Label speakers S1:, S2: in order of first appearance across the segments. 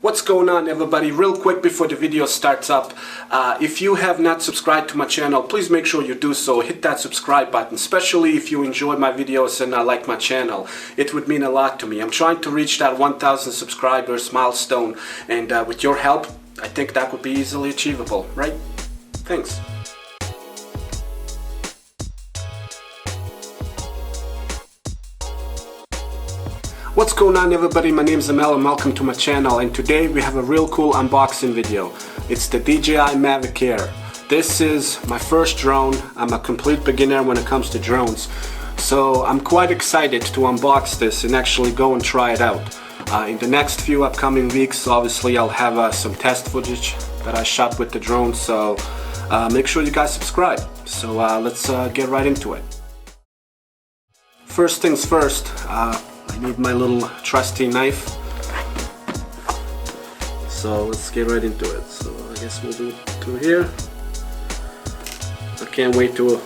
S1: What's going on, everybody? Real quick before the video starts up, if you have not subscribed to my channel, please make sure you do so. Hit that subscribe button, especially if you enjoy my videos and like my channel. It would mean a lot to me. I'm trying to reach that 1,000 subscribers milestone, and with your help, I think that would be easily achievable, right? Thanks. What's going on, everybody? My name's Amel and welcome to my channel, and today we have a real cool unboxing video. It's the DJI MAVIC Air. This is my first drone. I'm a complete beginner when it comes to drones, so I'm quite excited to unbox this and actually go and try it out. In the next few upcoming weeks, obviously I'll have some test footage that I shot with the drone, so make sure you guys subscribe. So let's get right into it. First things first, I need my little trusty knife, so let's get right into it. So I guess we'll do it through here. I can't wait to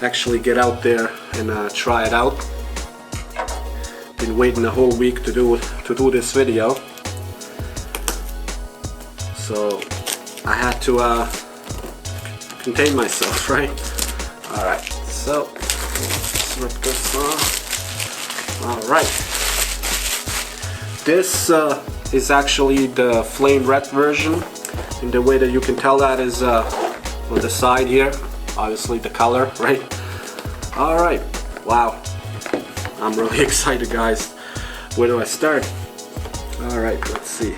S1: actually get out there and try it out. Been waiting a whole week to do this video, so I had to contain myself, right? Alright, so let's rip this off. Alright, this is actually the flame red version, and the way that you can tell that is on the side here, obviously the color, right? Alright, wow, I'm really excited, guys. Where do I start? Alright, let's see.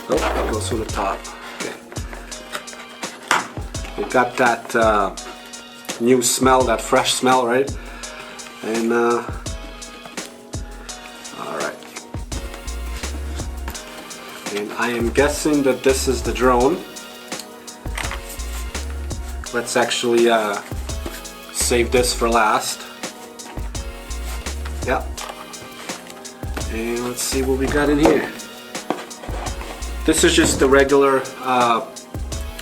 S1: Oh, it goes from the top. Okay. We got that new smell, that fresh smell, right? And and I am guessing that this is the drone. Let's actually save this for last. Yep. And let's see what we got in here. This is just the regular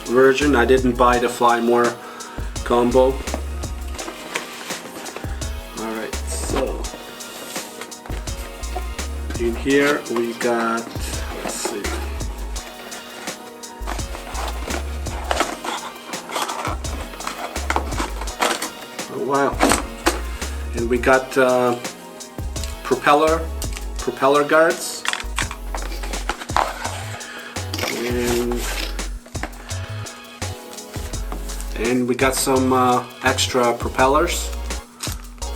S1: version. I didn't buy the Fly More combo. Alright, so in here we got, let's see. Oh wow. And we got propeller guards. And we got some extra propellers.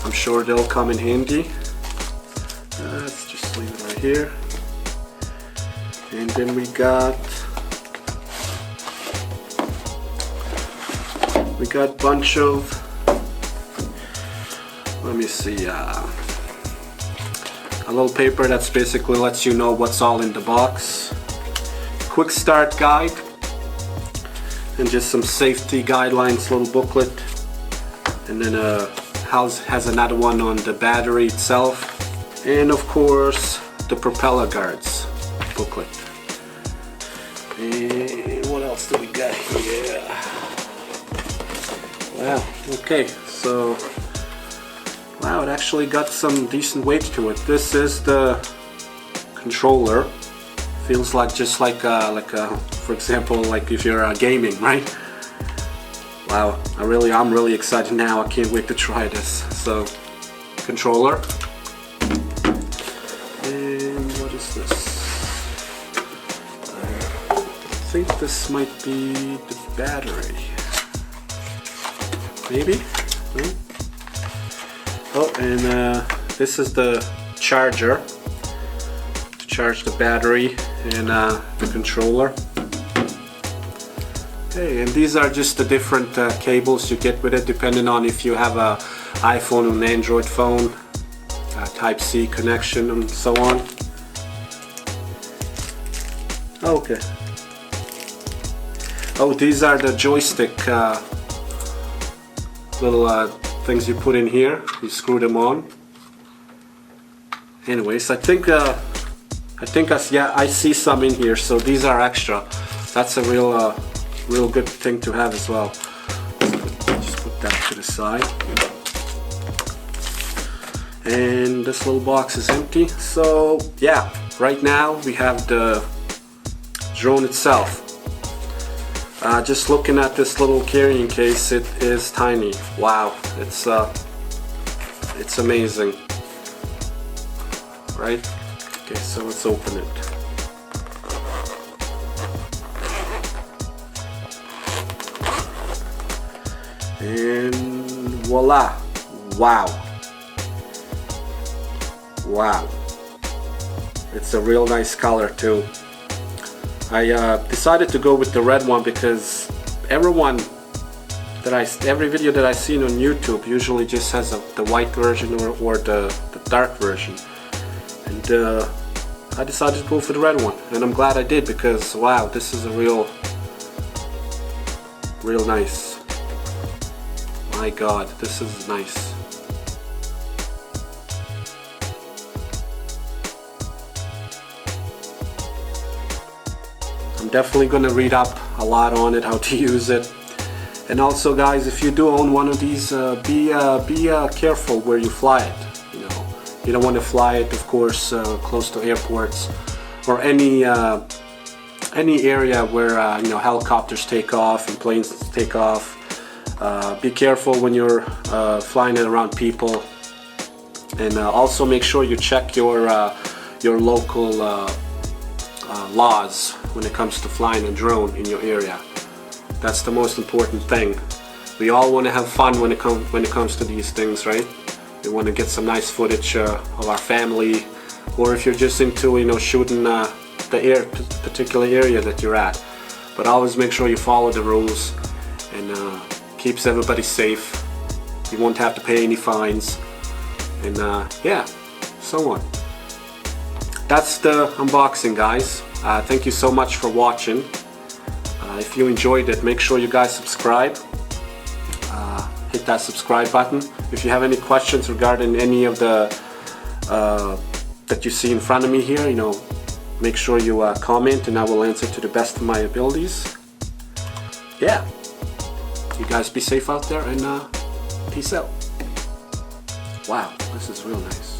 S1: I'm sure they'll come in handy. Let's just leave it right here. And then we got a bunch of, let me see, a little paper that's basically lets you know what's all in the box. Quick start guide, and just some safety guidelines, little booklet, and then has another one on the battery itself, and of course the propeller guards booklet. And what else do we got here? Wow, okay, so wow, it actually got some decent weight to it. This is the controller. Feels like just like for example, like if you're gaming, right? Wow, I'm really excited now. I can't wait to try this. So, controller. And what is this? I think this might be the battery. Maybe? No? Oh, and this is the charger to charge the battery and the controller. Okay, and these are just the different cables you get with it, depending on if you have a iPhone or an Android phone, Type-C connection, and so on. Okay. Oh, these are the joystick little things you put in here. You screw them on. Anyways, I think I see some in here, so these are extra. That's a real good thing to have as well. Just put that to the side. And this little box is empty. So yeah, right now we have the drone itself. Just looking at this little carrying case, it is tiny. Wow, it's amazing, right? Okay, so let's open it. And voila! Wow! Wow! It's a real nice color too. I decided to go with the red one because every video that I seen on YouTube usually just has the white version or the dark version, and I decided to go for the red one, and I'm glad I did because wow, this is a real nice. My God, this is nice. I'm definitely going to read up a lot on it, how to use it. And also guys, if you do own one of these, be careful where you fly it. You know, you don't want to fly it, of course, close to airports or any area where you know, helicopters take off and planes take off. Be careful when you're flying it around people, and also make sure you check your local laws when it comes to flying a drone in your area. That's the most important thing. We all want to have fun when it comes to these things, right? We want to get some nice footage of our family, or if you're just into, you know, shooting the particular area that you're at. But always make sure you follow the rules, and keeps everybody safe. You won't have to pay any fines, and yeah, so on. That's the unboxing, guys. Thank you so much for watching. If you enjoyed it, make sure you guys subscribe. Hit that subscribe button. If you have any questions regarding any of the that you see in front of me here, you know, make sure you comment, and I will answer to the best of my abilities. Yeah. You guys be safe out there, and peace out. Wow, this is real nice.